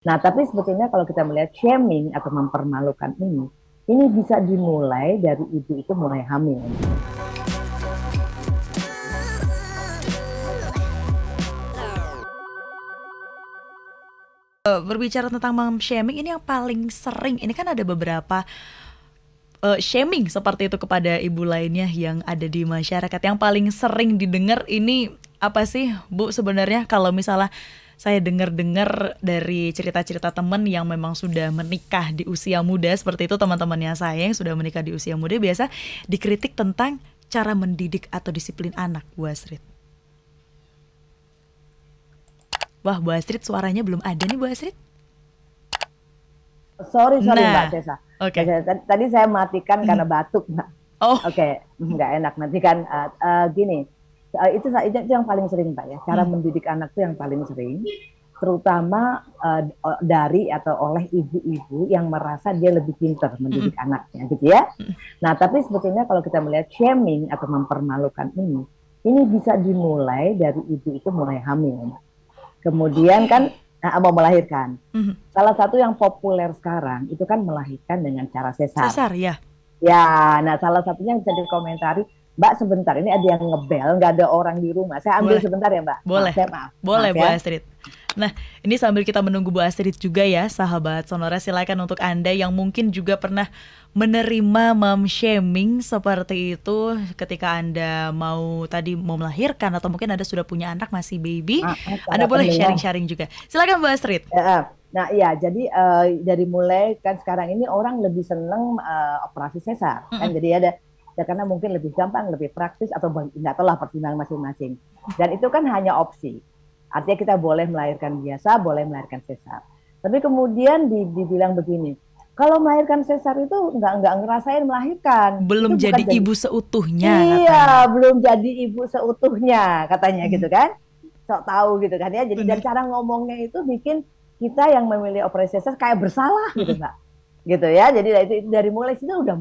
Nah, tapi sebetulnya kalau kita melihat shaming atau mempermalukan ini bisa dimulai dari ibu itu mulai hamil. Berbicara tentang mom shaming ini yang paling sering, ini kan ada beberapa shaming seperti itu kepada ibu lainnya yang ada di masyarakat. Yang paling sering didengar ini apa sih, Bu, sebenarnya kalau misalnya saya dengar-dengar dari cerita-cerita teman yang memang sudah menikah di usia muda seperti itu, teman-temannya saya yang sudah menikah di usia muda biasa dikritik tentang cara mendidik atau disiplin anak, Bu Astrid. Wah, Bu Astrid suaranya belum ada nih, Bu Astrid. Sorry Mbak Nah, Cesa. oke. Tadi saya matikan Mhm. karena batuk, Mbak. Oh. Oke, nggak enak nanti kan gini. Itu yang paling sering, Pak ya. Cara Mhm. mendidik anak itu yang paling sering, terutama dari atau oleh ibu-ibu yang merasa dia lebih pintar Mhm. mendidik anaknya, gitu ya. Mhm. Nah, tapi sebetulnya kalau kita melihat shaming atau mempermalukan ini bisa dimulai dari ibu itu mulai hamil. Kemudian Oke. kan mau melahirkan. Mhm. Salah satu yang populer sekarang itu kan melahirkan dengan cara sesar. Sesar ya. Ya, nah salah satunya yang bisa dikomentari, Mbak sebentar, ini ada yang ngebel, nggak ada orang di rumah. Saya ambil Boleh. sebentar ya Mbak. Boleh. Maaf Boleh, Bu ya. Astrid. Nah, ini sambil kita menunggu Bu Astrid juga ya, sahabat Sonora, silakan untuk Anda yang mungkin juga pernah menerima mom shaming seperti itu ketika Anda mau melahirkan atau mungkin Anda sudah punya anak masih baby, Anda Para boleh pendengar. sharing-sharing juga. Silakan Bu Astrid. Nah, iya, jadi dari mulai kan sekarang ini orang lebih seneng operasi sesar kan, Mm-mm. jadi ada ya, karena mungkin lebih gampang, lebih praktis atau nggak tahu lah pertimbangan masing-masing. Dan itu kan hanya opsi. Artinya kita boleh melahirkan biasa, boleh melahirkan sesar. Tapi kemudian dibilang begini, kalau melahirkan sesar itu nggak ngerasain melahirkan, Belum itu bukan jadi jadi ibu seutuhnya iya katanya. belum jadi ibu seutuhnya katanya Mhm. gitu kan, sok tahu gitu kan ya. Jadi dan Bener. cara ngomongnya itu bikin kita yang memilih operasi sesar kayak bersalah gitu Mm-mm. Mbak, gitu ya. Jadi itu dari mulai situ udah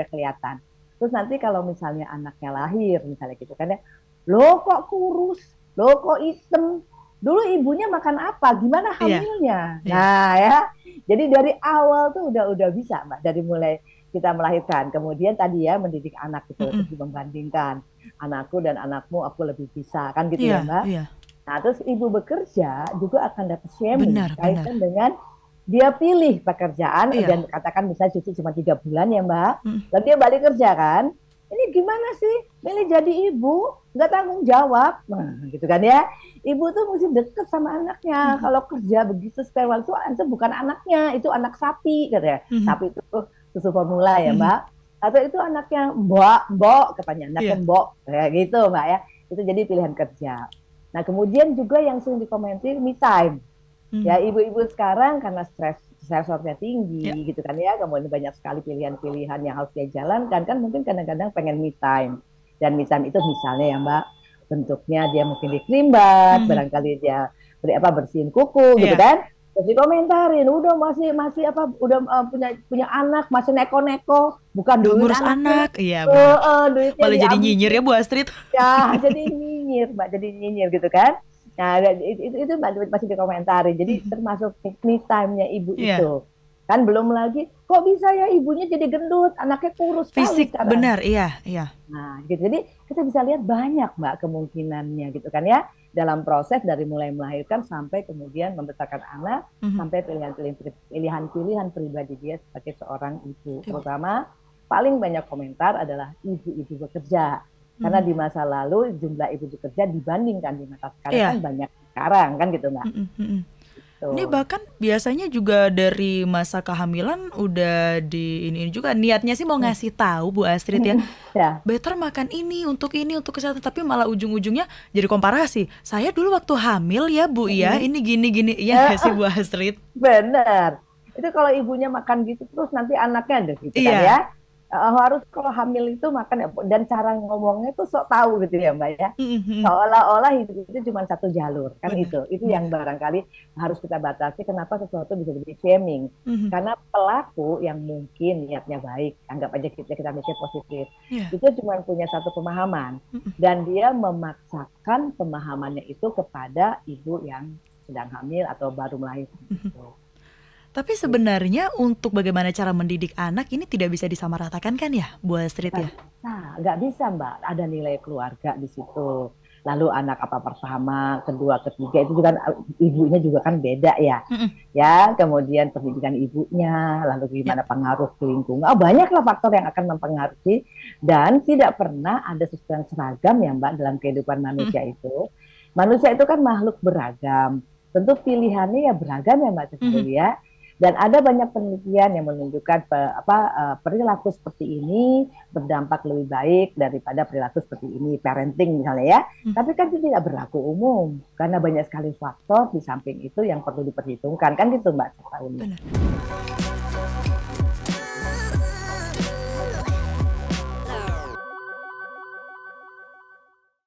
kelihatan. Terus nanti kalau misalnya anaknya lahir misalnya gitu kan ya, lo kok kurus, lo kok hitam, dulu ibunya makan apa, gimana Iya, hamilnya. iya. Nah ya, jadi dari awal tuh udah bisa Mbak, dari mulai kita melahirkan. Kemudian tadi ya mendidik anak itu, Mm-mm. terus membandingkan anakku dan anakmu, aku lebih bisa kan gitu ya Iya, Mbak. iya. Nah, terus ibu bekerja juga akan dapat shaming Benar, benar. kaitan dengan dia pilih pekerjaan Iya. dan katakan bisa cuti cuma 3 bulan ya Mbak. Mm. Lalu dia balik kerja kan. Ini gimana sih? Milih jadi ibu, nggak tanggung jawab. Nah, gitu kan ya. Ibu tuh mesti deket sama anaknya. Mhm. Kalau kerja begitu spare waktu, itu bukan anaknya, itu anak sapi katanya. Mhm. Sapi itu susu formula ya Mhm. Mbak. Atau itu anaknya mbok, mbok katanya, anaknya Iya. mbok. Kayak gitu Mbak ya. Itu jadi pilihan kerja. Nah, kemudian juga yang sering dikomentir me time. Mhm. Ya, ibu-ibu sekarang karena stresornya Ya. tinggi gitu kan ya, kemudian banyak sekali pilihan-pilihan yang harus dia jalankan kan, mungkin kadang-kadang pengen me time. Dan me time itu misalnya ya Mbak, bentuknya dia mungkin dikerimbat, Mhm. barangkali dia bersihin kuku gitu Iya. kan. Terus dikomentarin, udah masih apa, udah punya punya anak masih neko-neko, bukan Nggak duit ngurus anaknya. anak. Iya, benar. Duitnya Malah jadi nyinyir ya, dihabisin. Bu Astrid. Ya, jadi nyinyir, Mbak, jadi nyinyir gitu kan. Nah, itu Mbak masih dikomentari. Jadi Mhm. termasuk me time-nya ibu Iya. itu. Kan belum lagi, kok bisa ya ibunya jadi gendut, anaknya kurus sekali Fisik sekarang. benar, iya, iya. Nah, gitu. Jadi kita bisa lihat banyak Mbak kemungkinannya gitu kan ya. Dalam proses dari mulai melahirkan sampai kemudian membesarkan anak, Mhm. sampai pilihan-pilihan pribadi dia sebagai seorang ibu. Ibu. Terutama paling banyak komentar adalah ibu-ibu bekerja. Karena Mhm. di masa lalu jumlah ibu bekerja dibandingkan di masa sekarang kan Iya. banyak sekarang kan gitu Mbak. Mhm. Mhm. Ini Tuh. bahkan biasanya juga dari masa kehamilan udah ini juga niatnya sih mau ngasih tahu, Bu Astrid ya. Ya. Better makan ini untuk kesehatan, tapi malah ujung-ujungnya jadi komparasi. Saya dulu waktu hamil ya, Bu ya, ini gini-gini. Iya nggak sih, Eh, Bu Astrid? Benar. Itu kalau ibunya makan gitu terus nanti anaknya ada gitu kan Iya. ya. Harus kalau hamil itu makan ya, dan cara ngomongnya tuh sok tahu gitu ya Mbak ya. Mhm. Mhm. Seolah-olah hidup itu cuma satu jalur kan, Benar, itu yang benar. barangkali harus kita batasi. Kenapa sesuatu bisa jadi shaming? Mhm. Karena pelaku yang mungkin niatnya baik, anggap aja kita mikir positif, Iya. itu cuma punya satu pemahaman Mhm. dan dia memaksakan pemahamannya itu kepada ibu yang sedang hamil atau baru melahirkan Mhm. itu. Tapi sebenarnya untuk bagaimana cara mendidik anak ini tidak bisa disamaratakan kan ya, Bu Astrid ya? Nggak bisa Mbak. Ada nilai keluarga di situ. Lalu anak apa pertama, kedua, ketiga itu juga ibunya juga kan beda ya. Mm-mm. Ya, kemudian pendidikan ibunya, lalu Ya, gimana pengaruh ke lingkungan. Oh, banyaklah faktor yang akan mempengaruhi dan tidak pernah ada sesuatu yang seragam ya Mbak dalam kehidupan mm-mm. manusia itu. Manusia itu kan makhluk beragam. Tentu pilihannya ya beragam ya Mbak Mhm. Cecilia. Dan ada banyak penelitian yang menunjukkan perilaku seperti ini berdampak lebih baik daripada perilaku seperti ini, parenting misalnya ya. Mm. Tapi kan itu tidak berlaku umum karena banyak sekali faktor di samping itu yang perlu diperhitungkan kan gitu Mbak Pauli. Benar.